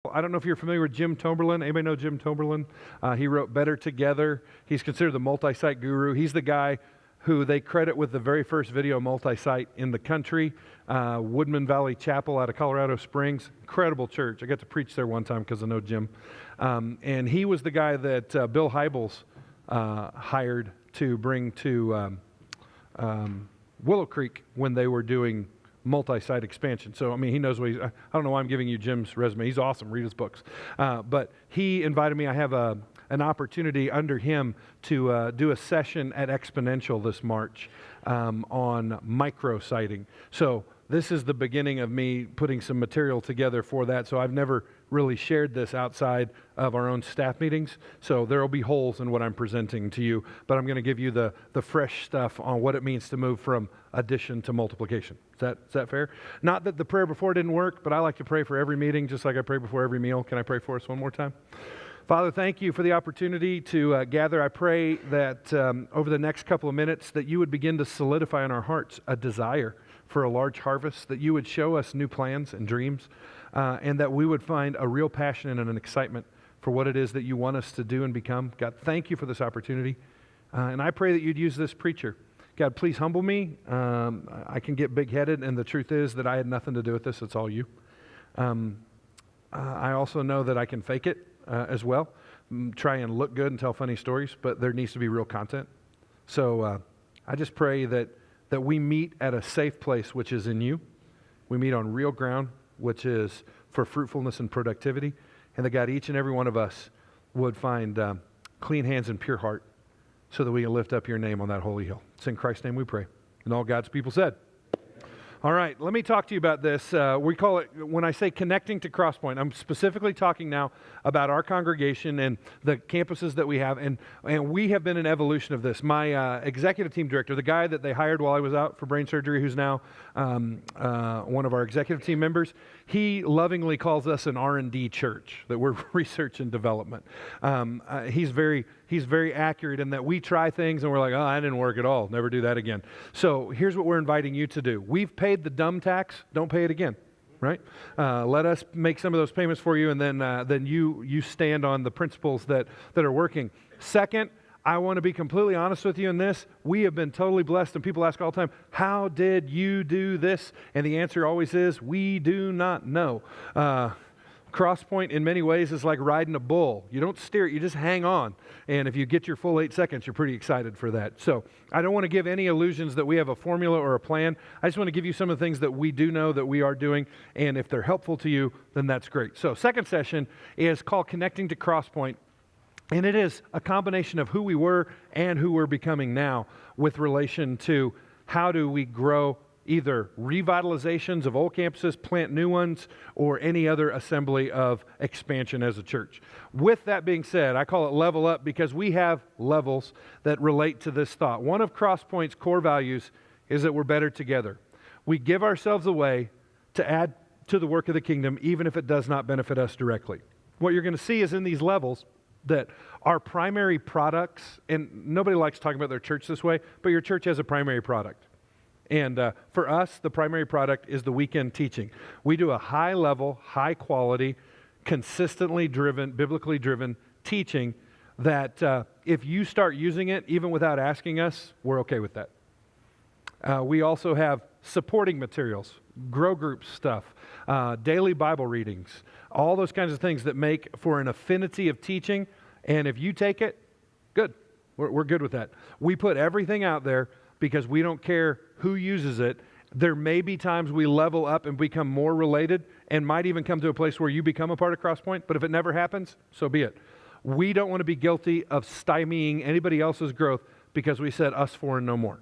I don't know if you're familiar with Jim Tomberlin. Anybody know Jim Tomberlin? He wrote Better Together. He's considered the multi-site guru. He's the guy who they credit with the very first video multi-site in the country. Woodman Valley Chapel out of Colorado Springs. Incredible church. I got to preach there one time because I know Jim. And he was the guy that Bill Hybels hired to bring to Willow Creek when they were doing multi-site expansion. So, I mean, he knows what I don't know why I'm giving you Jim's resume. He's awesome. Read his books. But he invited me. I have an opportunity under him to do a session at Exponential this March on micro-siting. So this is the beginning of me putting some material together for that. So I've never really shared this outside of our own staff meetings. So there will be holes in what I'm presenting to you, but I'm going to give you the fresh stuff on what it means to move from addition to multiplication. Is that fair? Not that the prayer before didn't work, but I like to pray for every meeting just like I pray before every meal. Can I pray for us one more time? Father, thank you for the opportunity to gather. I pray that over the next couple of minutes that you would begin to solidify in our hearts a desire for a large harvest, that you would show us new plans and dreams, and that we would find a real passion and an excitement for what it is that you want us to do and become. God, thank you for this opportunity. And I pray that you'd use this preacher. God, please humble me. I can get big-headed, and the truth is that I had nothing to do with this. It's all you. I also know that I can fake it as well, try and look good and tell funny stories, but there needs to be real content. So I just pray that we meet at a safe place, which is in you. We meet on real ground, which is for fruitfulness and productivity, and that God, each and every one of us would find clean hands and pure heart so that we can lift up your name on that holy hill. It's in Christ's name we pray. And all God's people said. All right, let me talk to you about this. We call it, when I say connecting to CrossPoint, I'm specifically talking now about our congregation and the campuses that we have, and we have been an evolution of this. My executive team director, the guy that they hired while I was out for brain surgery, who's now one of our executive team members, he lovingly calls us an R&D church, that we're research and development. He's very accurate in that we try things and we're like, oh, that didn't work at all. Never do that again. So here's what we're inviting you to do. We've paid the dumb tax. Don't pay it again, right? Let us make some of those payments for you, and then you stand on the principles that are working. Second, I want to be completely honest with you in this. We have been totally blessed, and people ask all the time, how did you do this? And the answer always is, we do not know. CrossPoint in many ways is like riding a bull. You don't steer it, you just hang on. And if you get your full 8 seconds, you're pretty excited for that. So I don't want to give any illusions that we have a formula or a plan. I just want to give you some of the things that we do know that we are doing. And if they're helpful to you, then that's great. So second session is called Connecting to CrossPoint. And it is a combination of who we were and who we're becoming now with relation to how do we grow either revitalizations of old campuses, plant new ones, or any other assembly of expansion as a church. With that being said, I call it level up because we have levels that relate to this thought. One of CrossPoint's core values is that we're better together. We give ourselves away to add to the work of the kingdom, even if it does not benefit us directly. What you're going to see is in these levels that our primary products, and nobody likes talking about their church this way, but your church has a primary product. And for us, the primary product is the weekend teaching. We do a high-level, high-quality, consistently driven, biblically driven teaching that if you start using it, even without asking us, we're okay with that. We also have supporting materials, grow group stuff, daily Bible readings, all those kinds of things that make for an affinity of teaching. And if you take it, good. We're good with that. We put everything out there because we don't care who uses it. There may be times we level up and become more related and might even come to a place where you become a part of CrossPoint, but if it never happens, so be it. We don't want to be guilty of stymieing anybody else's growth because we said us four and no more.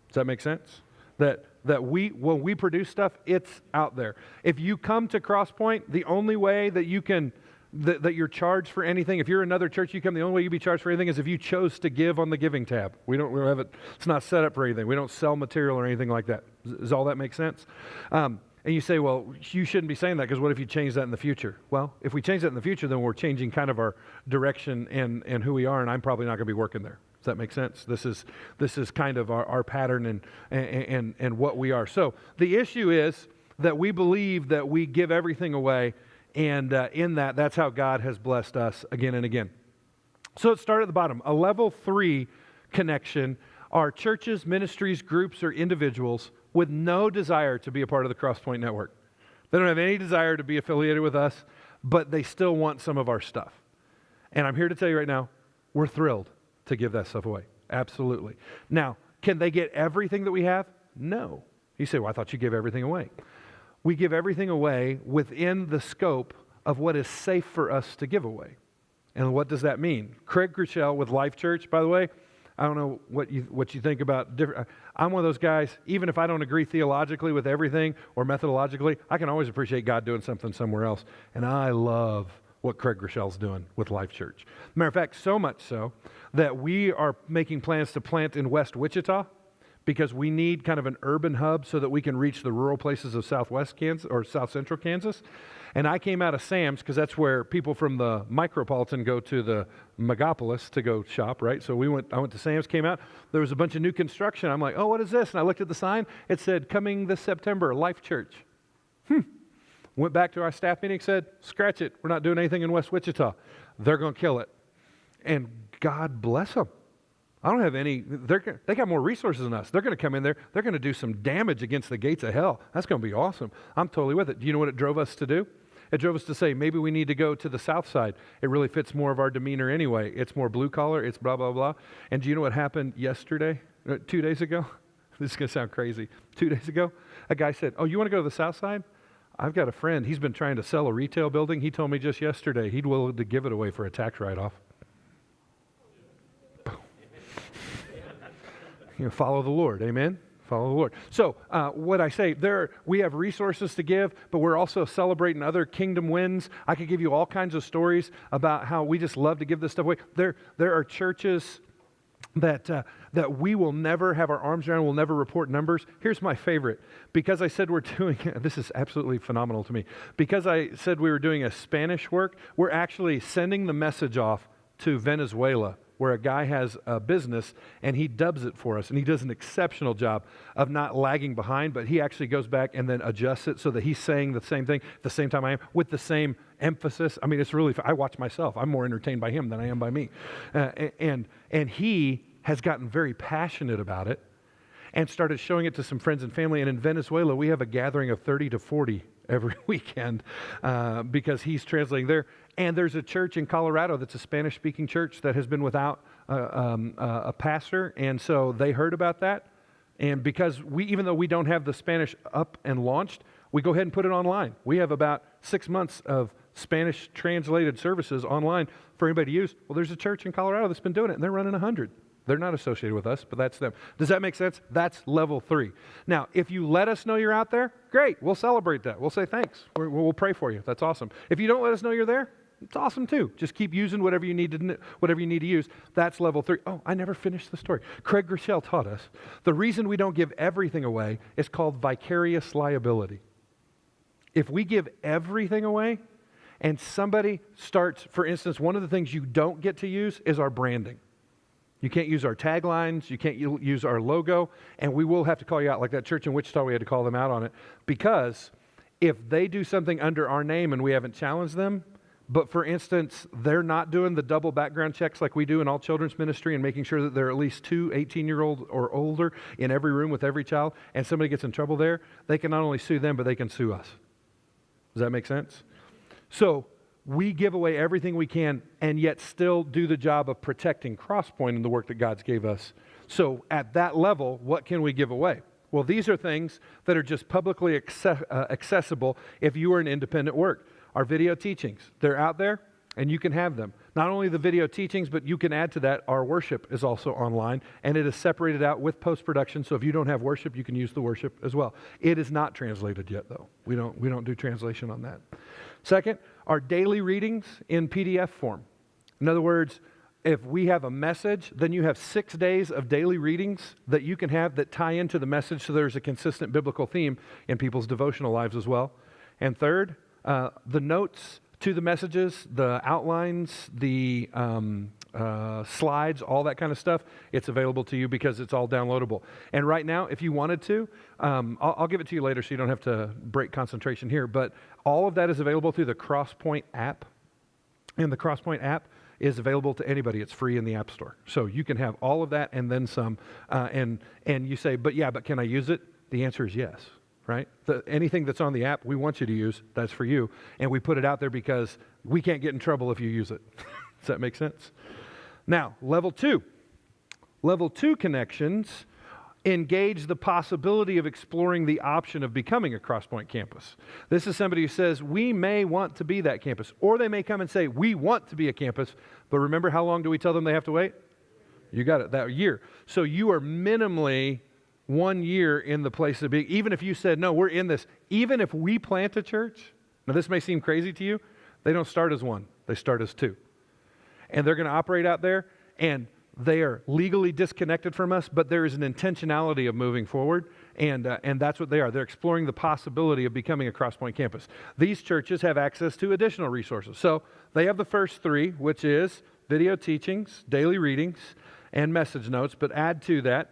Does that make sense? That when we produce stuff, it's out there. If you come to CrossPoint, the only way that you can that you're charged for anything. If you're another church, you come, the only way you'd be charged for anything is if you chose to give on the giving tab. We don't have it. It's not set up for anything. We don't sell material or anything like that. Does all that make sense? And you say, well, you shouldn't be saying that because what if you change that in the future? Well, if we change that in the future, then we're changing kind of our direction and who we are, and I'm probably not going to be working there. Does that make sense? This is kind of our pattern and what we are. So the issue is that we believe that we give everything away And in that's how God has blessed us again and again. So let's start at the bottom. A level 3 connection are churches, ministries, groups, or individuals with no desire to be a part of the CrossPoint network. They don't have any desire to be affiliated with us, but they still want some of our stuff. And I'm here to tell you right now, we're thrilled to give that stuff away. Absolutely. Now, can they get everything that we have? No. You say, well, I thought you gave everything away. We give everything away within the scope of what is safe for us to give away. And what does that mean? Craig Groeschel with Life Church, by the way, I don't know what you think about different. I'm one of those guys, even if I don't agree theologically with everything or methodologically, I can always appreciate God doing something somewhere else. And I love what Craig Groeschel's doing with Life Church. Matter of fact, so much so that we are making plans to plant in West Wichita because we need kind of an urban hub so that we can reach the rural places of Southwest Kansas or South Central Kansas. And I came out of Sam's because that's where people from the micropolitan go to the megapolis to go shop, right? So I went to Sam's, came out. There was a bunch of new construction. I'm like, oh, what is this? And I looked at the sign. It said, coming this September, Life Church. Went back to our staff meeting, said, scratch it. We're not doing anything in West Wichita. They're going to kill it. And God bless them. I don't have any, they got more resources than us. They're going to come in there. They're going to do some damage against the gates of hell. That's going to be awesome. I'm totally with it. Do you know what it drove us to do? It drove us to say, maybe we need to go to the south side. It really fits more of our demeanor anyway. It's more blue collar. It's blah, blah, blah. And do you know what happened yesterday, 2 days ago? This is going to sound crazy. 2 days ago, a guy said, oh, you want to go to the south side? I've got a friend. He's been trying to sell a retail building. He told me just yesterday he'd willing to give it away for a tax write-off. Follow the Lord. Amen? Follow the Lord. So what I say, we have resources to give, but we're also celebrating other kingdom wins. I could give you all kinds of stories about how we just love to give this stuff away. There are churches that we will never have our arms around, we'll never report numbers. Here's my favorite. Because I said we're doing, this is absolutely phenomenal to me. Because I said we were doing a Spanish work, we're actually sending the message off to Venezuela, where a guy has a business and he dubs it for us. And he does an exceptional job of not lagging behind, but he actually goes back and then adjusts it so that he's saying the same thing at the same time I am, with the same emphasis. I mean, it's really, I watch myself. I'm more entertained by him than I am by me. And he has gotten very passionate about it and started showing it to some friends and family. And in Venezuela, we have a gathering of 30 to 40 every weekend because he's translating there. And there's a church in Colorado that's a Spanish-speaking church that has been without a pastor, and so they heard about that. And because even though we don't have the Spanish up and launched, we go ahead and put it online. We have about 6 months of Spanish-translated services online for anybody to use. Well, there's a church in Colorado that's been doing it, and they're running 100. They're not associated with us, but that's them. Does that make sense? That's level 3. Now, if you let us know you're out there, great. We'll celebrate that. We'll say thanks. We'll pray for you. That's awesome. If you don't let us know you're there, it's awesome too. Just keep using whatever you need to use. That's level 3. Oh, I never finished the story. Craig Groeschel taught us the reason we don't give everything away is called vicarious liability. If we give everything away and somebody starts, for instance, one of the things you don't get to use is our branding. You can't use our taglines. You can't use our logo. And we will have to call you out, like that church in Wichita, we had to call them out on it. Because if they do something under our name and we haven't challenged them, but for instance, they're not doing the double background checks like we do in all children's ministry and making sure that there are at least 2 18-year-olds or older in every room with every child, and somebody gets in trouble there, they can not only sue them, but they can sue us. Does that make sense? So we give away everything we can and yet still do the job of protecting CrossPoint and the work that God's gave us. So at that level, what can we give away? Well, these are things that are just publicly accessible if you are an independent work. Our video teachings, they're out there and you can have them. Not only the video teachings, but you can add to that, our worship is also online and it is separated out with post-production. So if you don't have worship, you can use the worship as well. It is not translated yet though. We don't do translation on that. Second, our daily readings in PDF form. In other words, if we have a message, then you have 6 days of daily readings that you can have that tie into the message so there's a consistent biblical theme in people's devotional lives as well. And third, the notes to the messages, the outlines, the slides, all that kind of stuff. It's available to you because it's all downloadable. And right now, if you wanted to, I'll give it to you later so you don't have to break concentration here, but all of that is available through the CrossPoint app. And the CrossPoint app is available to anybody. It's free in the App Store. So you can have all of that and then some. And you say, but can I use it? The answer is yes, right? Anything that's on the app, we want you to use. That's for you. And we put it out there because we can't get in trouble if you use it. Does that make sense? Now, level 2. Level 2 connections engage the possibility of exploring the option of becoming a CrossPoint campus. This is somebody who says, we may want to be that campus. Or they may come and say, we want to be a campus. But remember, how long do we tell them they have to wait? You got it, that year. So you are minimally 1 year in the place of being. Even if you said, no, we're in this. Even if we plant a church, now this may seem crazy to you, they don't start as 1. They start as 2. And they're going to operate out there, and they are legally disconnected from us, but there is an intentionality of moving forward, and that's what they are. They're exploring the possibility of becoming a CrossPoint campus. These churches have access to additional resources. So they have the first 3, which is video teachings, daily readings, and message notes, but add to that,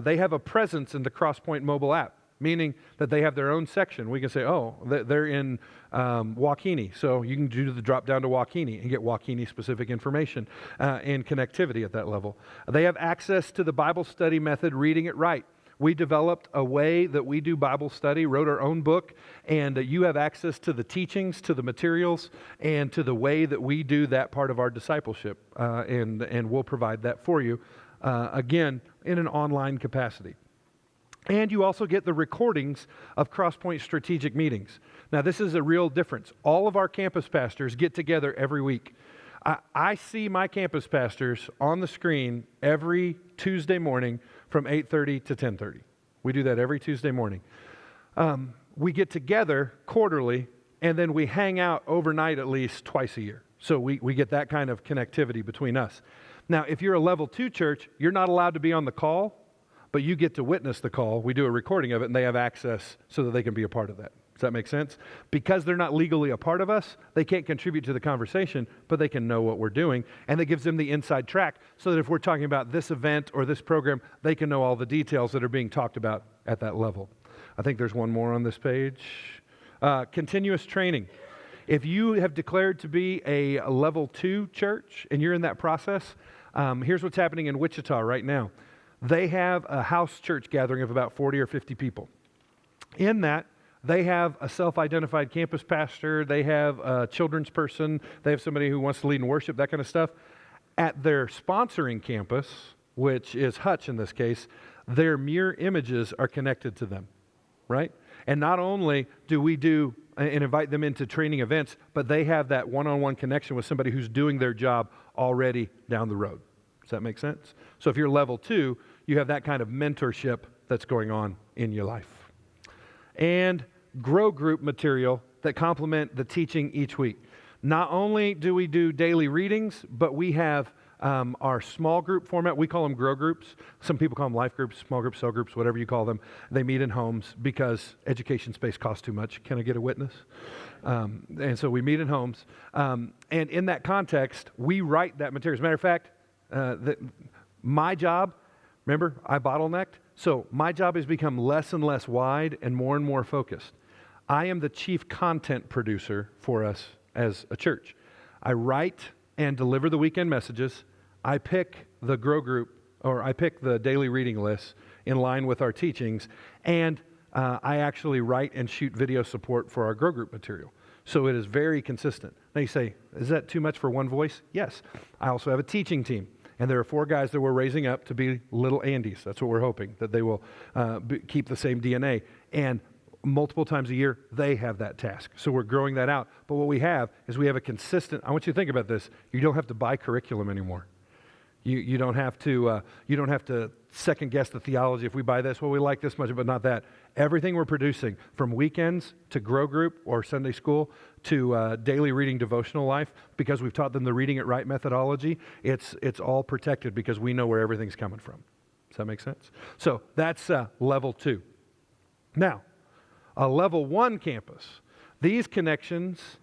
they have a presence in the CrossPoint mobile app, meaning that they have their own section. We can say, oh, they're in Waukene, so you can do the drop down to Waukene and get Waukene-specific information and connectivity at that level. They have access to the Bible study method, Reading It Right. We developed a way that we do Bible study, wrote our own book, and you have access to the teachings, to the materials, and to the way that we do that part of our discipleship, and we'll provide that for you, again, in an online capacity. And you also get the recordings of CrossPoint strategic meetings. Now, this is a real difference. All of our campus pastors get together every week. I see my campus pastors on the screen every Tuesday morning from 8:30 to 10:30. We do that every Tuesday morning. We get together quarterly, and then we hang out overnight at least twice a year. So we get that kind of connectivity between us. Now, if you're a level 2 church, you're not allowed to be on the call, but you get to witness the call. We do a recording of it, and they have access so that they can be a part of that. Does that make sense? Because they're not legally a part of us, they can't contribute to the conversation, but they can know what we're doing, and it gives them the inside track so that if we're talking about this event or this program, they can know all the details that are being talked about at that level. I think there's one more on this page. Continuous training. If you have declared to be a level 2 church and you're in that process, here's what's happening in Wichita right now. They have a house church gathering of about 40 or 50 people. In that, they have a self-identified campus pastor, they have a children's person, they have somebody who wants to lead in worship, that kind of stuff. At their sponsoring campus, which is Hutch in this case, their mirror images are connected to them, right? And not only do we do and invite them into training events, but they have that one-on-one connection with somebody who's doing their job already down the road. Does that make sense? So if you're level 2, you have that kind of mentorship that's going on in your life. And grow group material that complement the teaching each week. Not only do we do daily readings, but we have our small group format. We call them grow groups. Some people call them life groups, small groups, cell groups, whatever you call them. They meet in homes because education space costs too much. Can I get a witness? And so we meet in homes. And in that context, we write that material. As a matter of fact, my job, remember, I bottlenecked. So my job has become less and less wide and more focused. I am the chief content producer for us as a church. I write and deliver the weekend messages. I pick the grow group, or I pick the daily reading list in line with our teachings, and I actually write and shoot video support for our grow group material. So it is very consistent. Now you say, is that too much for one voice? Yes. I also have a teaching team. And there are 4 guys that we're raising up to be little Andys. That's what we're hoping, that they will keep the same DNA. And multiple times a year, they have that task. So we're growing that out. But what we have is we have a consistent, I want you to think about this. You don't have to buy curriculum anymore. You don't have to second guess the theology. If we buy this, well, we like this much, but not that. Everything we're producing, from weekends to grow group or Sunday school to daily reading devotional life, because we've taught them the Reading It Right methodology, it's all protected because we know where everything's coming from. Does that make sense? So that's level 2. Now, a level 1 campus. These connections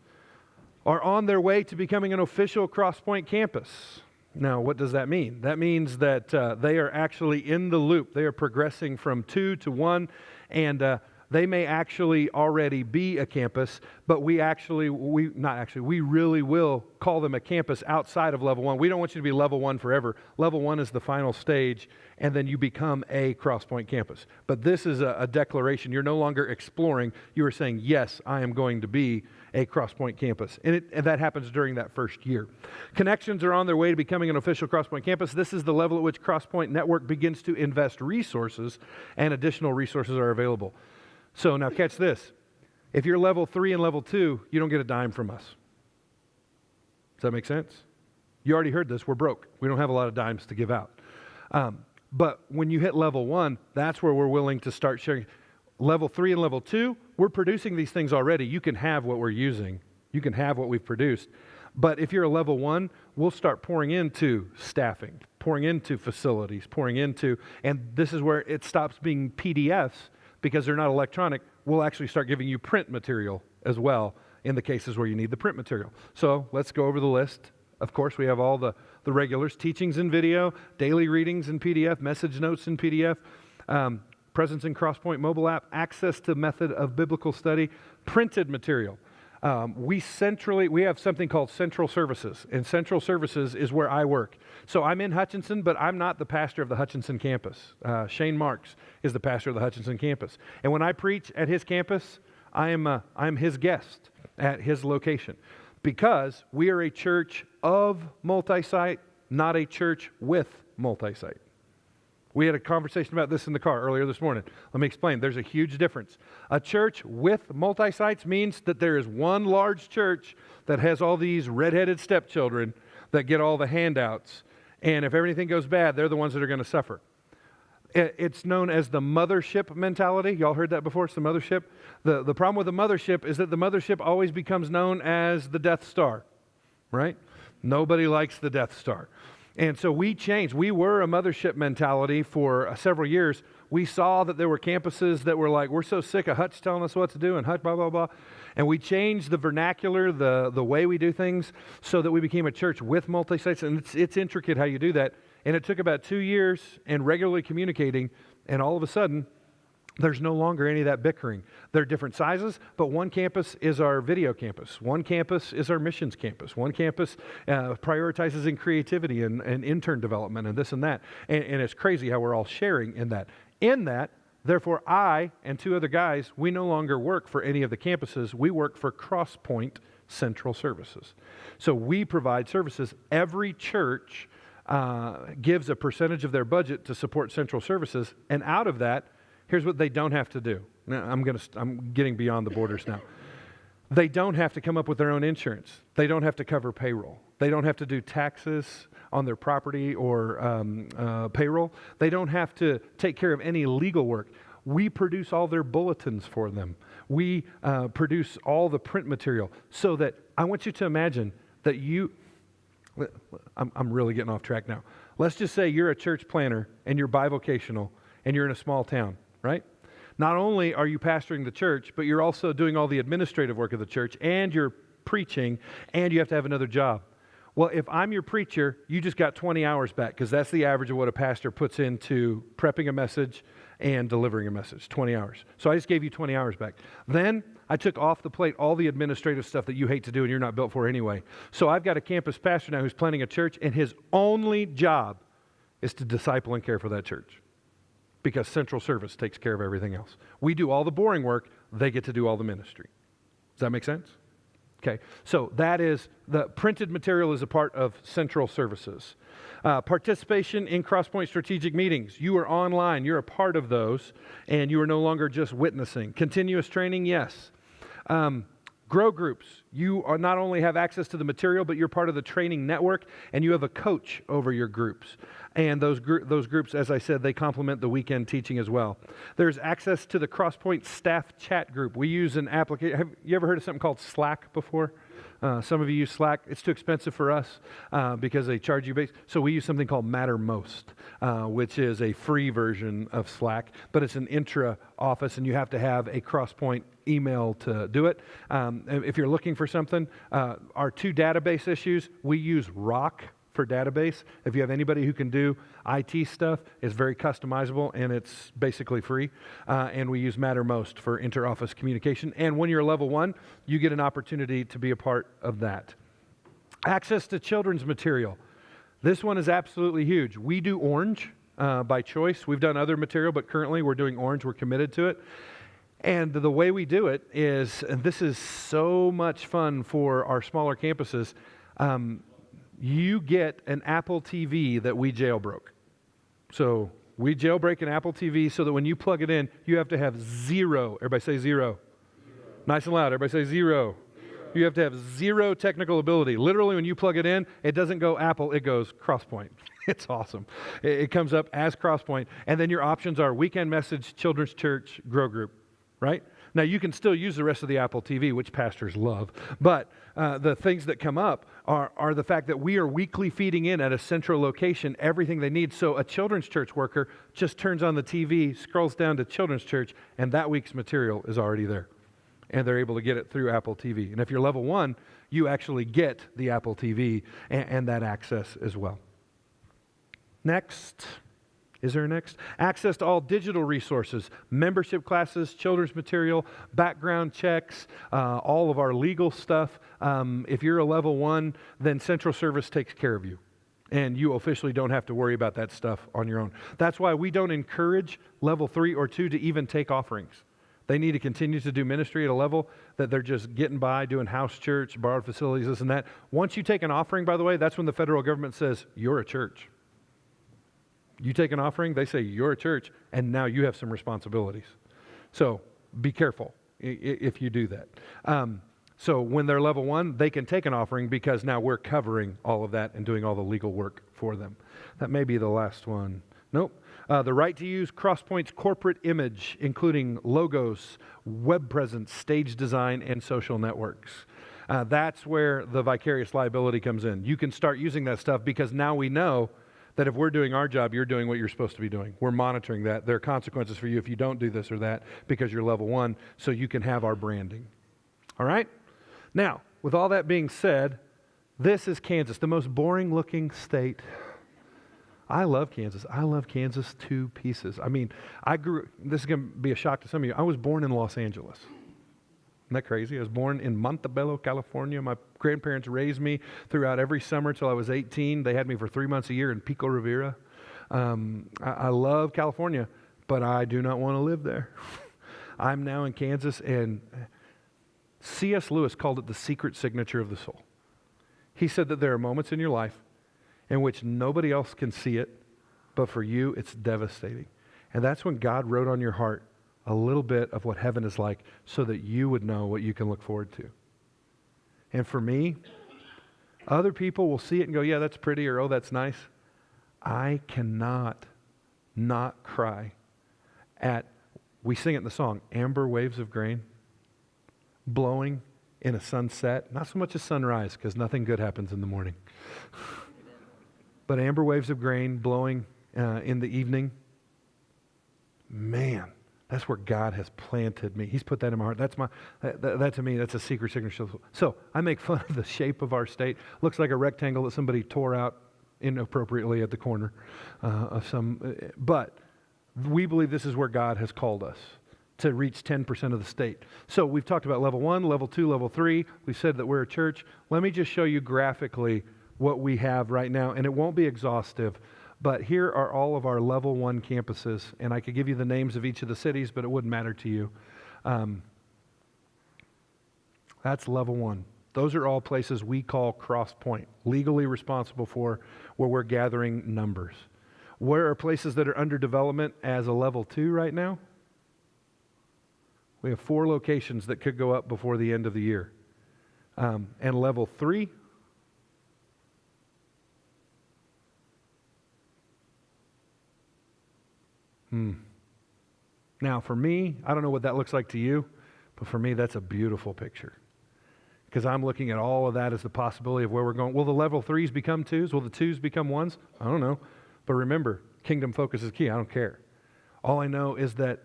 are on their way to becoming an official CrossPoint campus. Now, what does that mean? That means that they are actually in the loop. They are progressing from 2 to 1, and they may actually already be a campus, but we really will call them a campus outside of level 1. We don't want you to be level 1 forever. Level 1 is the final stage, and then you become a CrossPoint campus. But this is a declaration. You're no longer exploring. You are saying, yes, I am going to be a CrossPoint campus. And that happens during that first year. Connections are on their way to becoming an official CrossPoint campus. This is the level at which CrossPoint Network begins to invest resources, and additional resources are available. So now catch this. If you're level 3 and level 2, you don't get a dime from us. Does that make sense? You already heard this. We're broke. We don't have a lot of dimes to give out. But when you hit level 1, that's where we're willing to start sharing. Level 3 and level 2, we're producing these things already. You can have what we're using. You can have what we've produced. But if you're a level 1, we'll start pouring into staffing, pouring into facilities, and this is where it stops being PDFs because they're not electronic. We'll actually start giving you print material as well in the cases where you need the print material. So let's go over the list. Of course, we have all the regulars, teachings in video, daily readings in PDF, message notes in PDF, presence in CrossPoint mobile app, access to method of biblical study, printed material. We have something called Central Services, and Central Services is where I work. So I'm in Hutchinson, but I'm not the pastor of the Hutchinson campus. Shane Marks is the pastor of the Hutchinson campus. And when I preach at his campus, I'm his guest at his location, because we are a church of multi-site, not a church with multi-site. We had a conversation about this in the car earlier this morning. Let me explain. There's a huge difference. A church with multi-sites means that there is one large church that has all these redheaded stepchildren that get all the handouts. And if everything goes bad, they're the ones that are going to suffer. It's known as the mothership mentality. Y'all heard that before? It's the mothership. The problem with the mothership is that the mothership always becomes known as the Death Star, right? Nobody likes the Death Star. And so we changed. We were a mothership mentality for several years. We saw that there were campuses that were like, we're so sick of Hutch telling us what to do and Hutch blah, blah, blah. And we changed the vernacular, the way we do things, so that we became a church with multi-sites. And it's intricate how you do that. And it took about 2 years and regularly communicating, and all of a sudden, there's no longer any of that bickering. They're different sizes, but one campus is our video campus. One campus is our missions campus. One campus prioritizes in creativity and intern development and this and that. And it's crazy how we're all sharing in that. Therefore, I and 2 other guys, we no longer work for any of the campuses. We work for CrossPoint Central Services. So we provide services. Every church gives a percentage of their budget to support Central Services, and out of that, here's what they don't have to do. Now, I'm getting beyond the borders now. They don't have to come up with their own insurance. They don't have to cover payroll. They don't have to do taxes on their property or payroll. They don't have to take care of any legal work. We produce all their bulletins for them. We produce all the print material, so that I want you to imagine that I'm really getting off track now. Let's just say you're a church planner and you're bivocational and you're in a small town, right? Not only are you pastoring the church, but you're also doing all the administrative work of the church, and you're preaching, and you have to have another job. Well, if I'm your preacher, you just got 20 hours back, because that's the average of what a pastor puts into prepping a message and delivering a message, 20 hours. So I just gave you 20 hours back. Then I took off the plate all the administrative stuff that you hate to do and you're not built for anyway. So I've got a campus pastor now who's planning a church, and his only job is to disciple and care for that church, because Central Service takes care of everything else. We do all the boring work. They get to do all the ministry. Does that make sense? Okay, so that is, the printed material is a part of Central Services. Participation in CrossPoint strategic meetings. You are online. You're a part of those, and you are no longer just witnessing. Continuous training, yes. Grow groups. You are not only have access to the material, but you're part of the training network, and you have a coach over your groups. And those groups, as I said, they complement the weekend teaching as well. There's access to the CrossPoint staff chat group. We use an application. Have you ever heard of something called Slack before? Some of you use Slack. It's too expensive for us because they charge you base. So we use something called Mattermost, which is a free version of Slack, but it's an intra-office, and you have to have a CrossPoint email to do it. If you're looking for something, our 2 database issues, we use Rock for database. If you have anybody who can do IT stuff, it's very customizable and it's basically free. And we use Mattermost for inter-office communication. And when you're level 1, you get an opportunity to be a part of that. Access to children's material. This one is absolutely huge. We do orange by choice. We've done other material, but currently we're doing orange. We're committed to it. And the way we do it is, and this is so much fun for our smaller campuses, you get an Apple TV that we jailbroke. So we jailbreak an Apple TV so that when you plug it in, you have to have zero. Everybody say zero. Nice and loud. Everybody say zero. You have to have zero technical ability. Literally, when you plug it in, it doesn't go Apple, it goes CrossPoint. It's awesome. It comes up as CrossPoint. And then your options are weekend message, children's church, grow group, right? Now, you can still use the rest of the Apple TV, which pastors love. But the things that come up are the fact that we are weekly feeding in at a central location everything they need. So a children's church worker just turns on the TV, scrolls down to children's church, and that week's material is already there. And they're able to get it through Apple TV. And if you're level 1, you actually get the Apple TV and that access as well. Next. Is there a next? Access to all digital resources, membership classes, children's material, background checks, all of our legal stuff. If you're a level 1, then Central Service takes care of you. And you officially don't have to worry about that stuff on your own. That's why we don't encourage level 3 or 2 to even take offerings. They need to continue to do ministry at a level that they're just getting by, doing house church, borrowed facilities, this and that. Once you take an offering, by the way, that's when the federal government says, you're a church. You take an offering, they say, you're a church, and now you have some responsibilities. So be careful if you do that. So when they're level 1, they can take an offering because now we're covering all of that and doing all the legal work for them. That may be the last one. Nope. The right to use CrossPoint's corporate image, including logos, web presence, stage design, and social networks. That's where the vicarious liability comes in. You can start using that stuff because now we know that if we're doing our job, you're doing what you're supposed to be doing. We're monitoring that. There are consequences for you if you don't do this or that because you're level 1, so you can have our branding. All right? Now, with all that being said, this is Kansas, the most boring looking state. I love Kansas. I love Kansas to pieces. I mean, this is going to be a shock to some of you. I was born in Los Angeles. Isn't that crazy? I was born in Montebello, California. My grandparents raised me throughout every summer till I was 18. They had me for 3 months a year in Pico Rivera. I love California, but I do not want to live there. I'm now in Kansas, and C.S. Lewis called it the secret signature of the soul. He said that there are moments in your life in which nobody else can see it, but for you, it's devastating. And that's when God wrote on your heart a little bit of what heaven is like so that you would know what you can look forward to. And for me, other people will see it and go, yeah, that's pretty, or oh, that's nice. I cannot not cry at, we sing it in the song, amber waves of grain blowing in a sunset. Not so much a sunrise, because nothing good happens in the morning. But amber waves of grain blowing in the evening. Man, that's where God has planted me. He's put that in my heart. That to me, that's a secret signature. So I make fun of the shape of our state. Looks like a rectangle that somebody tore out inappropriately at the corner of some. But we believe this is where God has called us, to reach 10% of the state. So we've talked about level 1, level 2, level 3. We've said that we're a church. Let me just show you graphically what we have right now, and it won't be exhaustive, but here are all of our level 1 campuses, and I could give you the names of each of the cities, but it wouldn't matter to you. That's level 1. Those are all places we call CrossPoint, legally responsible for, where we're gathering numbers. Where are places that are under development as a level 2 right now? We have 4 locations that could go up before the end of the year. And level 3, Now, for me, I don't know what that looks like to you, but for me, that's a beautiful picture. Because I'm looking at all of that as the possibility of where we're going. Will the level 3s become 2s? Will the 2s become 1s? I don't know. But remember, kingdom focus is key. I don't care. All I know is that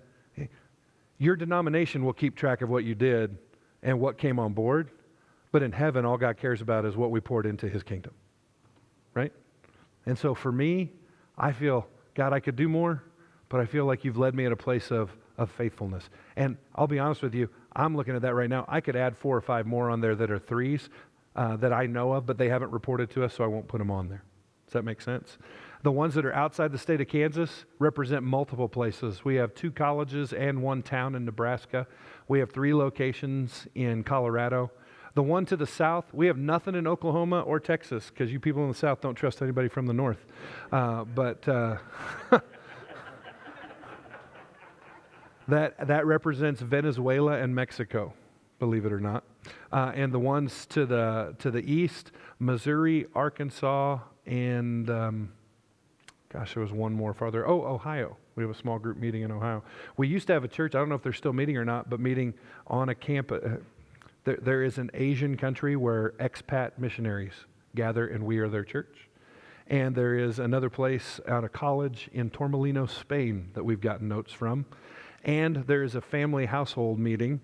your denomination will keep track of what you did and what came on board. But in heaven, all God cares about is what we poured into His kingdom. Right? And so for me, I feel, God, I could do more, but I feel like you've led me at a place of faithfulness. And I'll be honest with you, I'm looking at that right now. I could add 4 or 5 more on there that are 3s that I know of, but they haven't reported to us, so I won't put them on there. Does that make sense? The ones that are outside the state of Kansas represent multiple places. We have 2 colleges and 1 town in Nebraska. We have 3 locations in Colorado. The one to the south, we have nothing in Oklahoma or Texas because you people in the south don't trust anybody from the north. That represents Venezuela and Mexico, believe it or not. And the ones to the east, Missouri, Arkansas, and there was one more farther. Oh, Ohio. We have a small group meeting in Ohio. We used to have a church, I don't know if they're still meeting or not, but meeting on a campus. There is an Asian country where expat missionaries gather, and we are their church. And there is another place out of college in Torremolinos, Spain, that we've gotten notes from. And there is a family household meeting,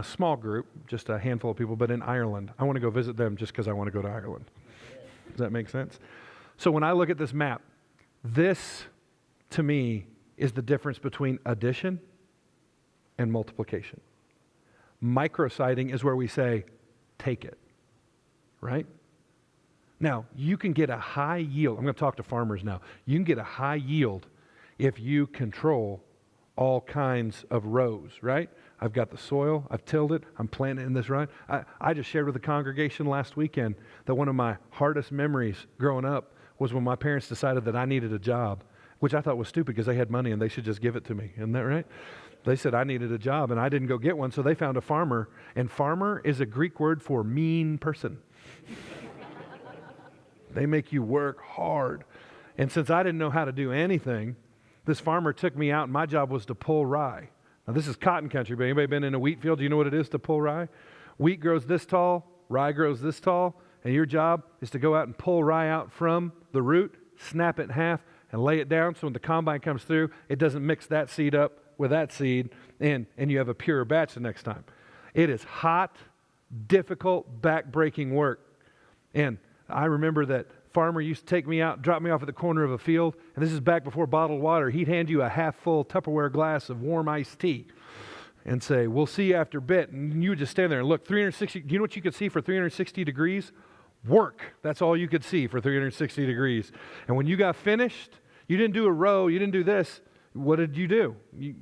small group, just a handful of people, but in Ireland. I want to go visit them just because I want to go to Ireland. Does that make sense? So when I look at this map, this, to me, is the difference between addition and multiplication. Micrositing is where we say, take it, right? Now, you can get a high yield. I'm going to talk to farmers now. You can get a high yield if you control all kinds of rows, right? I've got the soil, I've tilled it, I'm planting in this right. I just shared with the congregation last weekend that one of my hardest memories growing up was when my parents decided that I needed a job, which I thought was stupid because they had money and they should just give it to me. Isn't that right? They said I needed a job and I didn't go get one, so they found a farmer. And farmer is a Greek word for mean person. They make you work hard. And since I didn't know how to do anything, this farmer took me out and my job was to pull rye. Now this is cotton country, but anybody been in a wheat field? Do you know what it is to pull rye? Wheat grows this tall, rye grows this tall, and your job is to go out and pull rye out from the root, snap it in half, and lay it down so when the combine comes through, it doesn't mix that seed up with that seed, and you have a pure batch the next time. It is hot, difficult, back-breaking work. And I remember that farmer used to take me out, drop me off at the corner of a field, and this is back before bottled water. He'd hand you a half-full Tupperware glass of warm iced tea and say, we'll see you after a bit. And you would just stand there and look, 360, do you know what you could see for 360 degrees? Work. That's all you could see for 360 degrees. And when you got finished, you didn't do a row, you didn't do this. What did you do?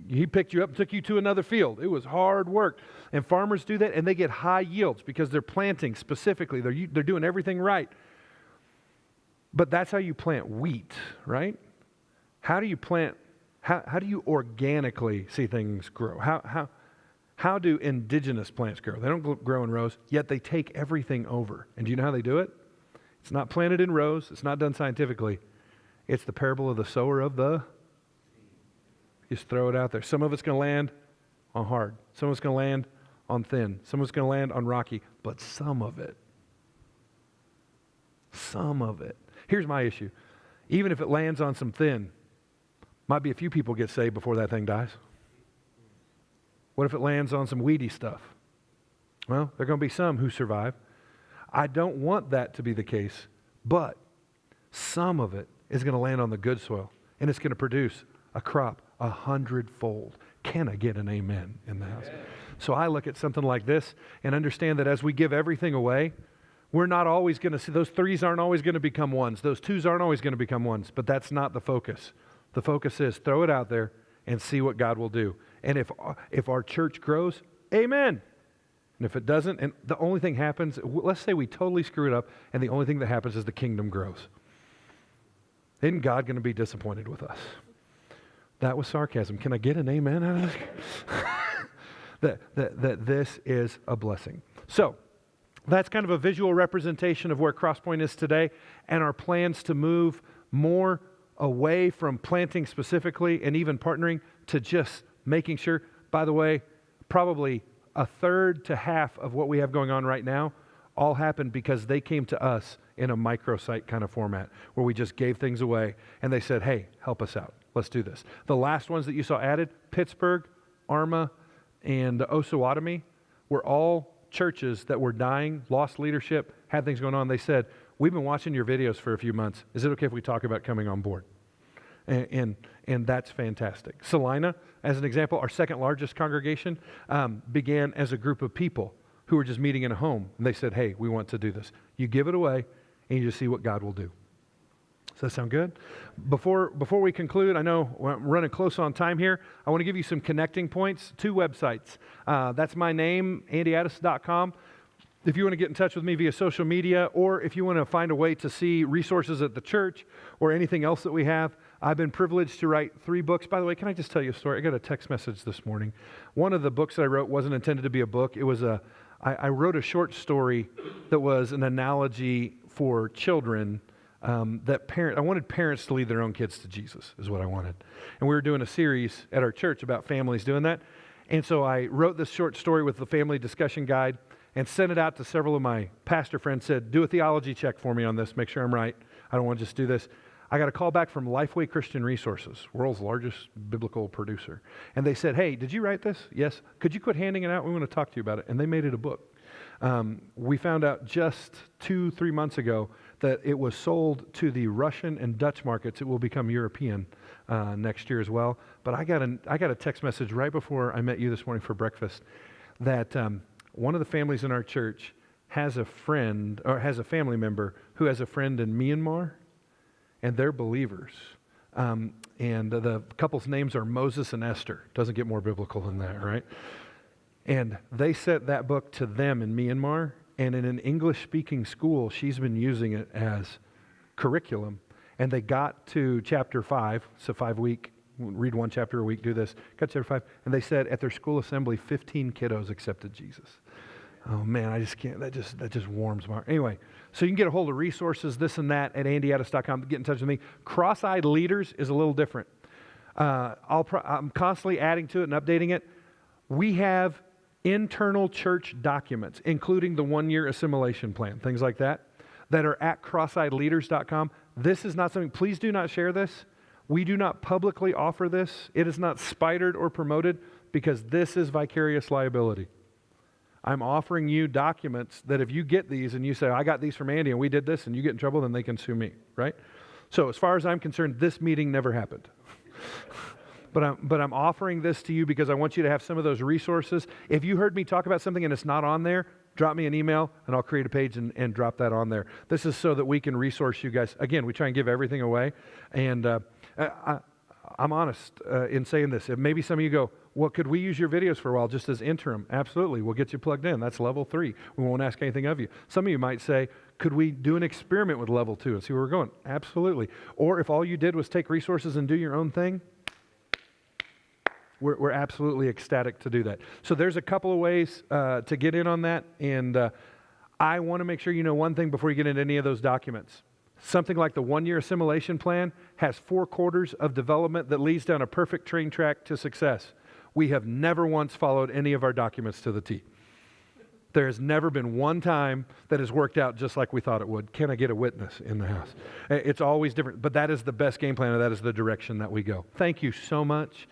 He picked you up and took you to another field. It was hard work. And farmers do that, and they get high yields because they're planting specifically. They're doing everything right. But that's how you plant wheat, right? How do you plant, how do you organically see things grow? How do indigenous plants grow? They don't grow in rows, yet they take everything over. And do you know how they do it? It's not planted in rows. It's not done scientifically. It's the parable of the sower of the... Just throw it out there. Some of it's going to land on hard. Some of it's going to land on thin. Some of it's going to land on rocky. But some of it. Here's my issue. Even if it lands on some thin, might be a few people get saved before that thing dies. What if it lands on some weedy stuff? Well, there are going to be some who survive. I don't want that to be the case, but some of it is going to land on the good soil, and it's going to produce a crop 100-fold. Can I get an amen in the house? So I look at something like this and understand that as we give everything away, we're not always going to see, those 3s aren't always going to become 1s. Those 2s aren't always going to become 1s, but that's not the focus. The focus is throw it out there and see what God will do. And if our church grows, amen. And if it doesn't, and the only thing happens, let's say we totally screw it up, and the only thing that happens is the kingdom grows. Isn't God going to be disappointed with us? That was sarcasm. Can I get an amen out of this? that this is a blessing. So, that's kind of a visual representation of where CrossPoint is today and our plans to move more away from planting specifically and even partnering to just making sure, by the way, probably a third to half of what we have going on right now all happened because they came to us in a microsite kind of format where we just gave things away and they said, hey, help us out. Let's do this. The last ones that you saw added, Pittsburgh, Arma, and Osawatomie, were all churches that were dying, lost leadership, had things going on. They said, we've been watching your videos for a few months. Is it okay if we talk about coming on board? And that's fantastic. Salina, as an example, our second largest congregation, began as a group of people who were just meeting in a home. And they said, hey, we want to do this. You give it away, and you just see what God will do. Does that sound good? Before we conclude, I know we're running close on time here. I want to give you some connecting points. 2 websites. That's my name, andyaddis.com. If you want to get in touch with me via social media, or if you want to find a way to see resources at the church or anything else that we have, I've been privileged to write 3 books. By the way, can I just tell you a story? I got a text message this morning. One of the books that I wrote wasn't intended to be a book. It was I wrote a short story that was an analogy for children I wanted parents to lead their own kids to Jesus, is what I wanted. And we were doing a series at our church about families doing that. And so I wrote this short story with the family discussion guide and sent it out to several of my pastor friends, said, do a theology check for me on this, make sure I'm right. I don't want to just do this. I got a call back from Lifeway Christian Resources, world's largest biblical producer. And they said, hey, did you write this? Yes. Could you quit handing it out? We want to talk to you about it. And they made it a book. We found out just 2-3 months ago that it was sold to the Russian and Dutch markets. It will become European next year as well. But I got a text message right before I met you this morning for breakfast that one of the families in our church has a friend, or has a family member who has a friend in Myanmar, and they're believers. And the couple's names are Moses and Esther. Doesn't get more biblical than that, right? And they sent that book to them in Myanmar, and in an English-speaking school, she's been using it as curriculum. And they got to chapter 5, so 5-week, read 1 chapter a week, do this, got to chapter 5, and they said at their school assembly, 15 kiddos accepted Jesus. Oh man, I just can't, that just warms my heart. Anyway, so you can get a hold of resources, this and that, at andyaddis.com. Get in touch with me. Cross-Eyed Leaders is a little different. I'm constantly adding to it and updating it. We have internal church documents, including the 1-year assimilation plan, things like that are at crosseyedleaders.com. This is not something, please do not share this. We do not publicly offer this. It is not spidered or promoted because this is vicarious liability. I'm offering you documents that if you get these and you say, I got these from Andy and we did this and you get in trouble, then they can sue me, right? So as far as I'm concerned, this meeting never happened. But I'm offering this to you because I want you to have some of those resources. If you heard me talk about something and it's not on there, drop me an email and I'll create a page and drop that on there. This is so that we can resource you guys. Again, we try and give everything away. And I'm honest in saying this. If maybe some of you go, well, could we use your videos for a while just as interim? Absolutely. We'll get you plugged in. That's level 3. We won't ask anything of you. Some of you might say, could we do an experiment with level 2 and see where we're going? Absolutely. Or if all you did was take resources and do your own thing, we're absolutely ecstatic to do that. So there's a couple of ways to get in on that. And I want to make sure you know one thing before you get into any of those documents. Something like the 1-year assimilation plan has 4 quarters of development that leads down a perfect train track to success. We have never once followed any of our documents to the T. There has never been one time that has worked out just like we thought it would. Can I get a witness in the house? It's always different, but that is the best game plan, and that is the direction that we go. Thank you so much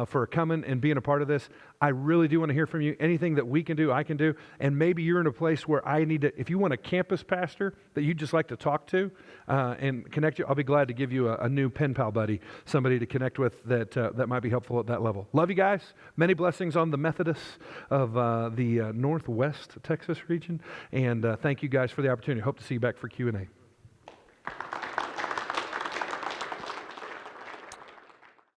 for coming and being a part of this. I really do want to hear from you. Anything that we can do, I can do, and maybe you're in a place where I need to, if you want a campus pastor that you'd just like to talk to and connect you, I'll be glad to give you a new pen pal buddy, somebody to connect with that might be helpful at that level. Love you guys. Many blessings on the Methodists of the Northwest Texas region, and thank you guys for the opportunity. Hope to see you back for Q&A.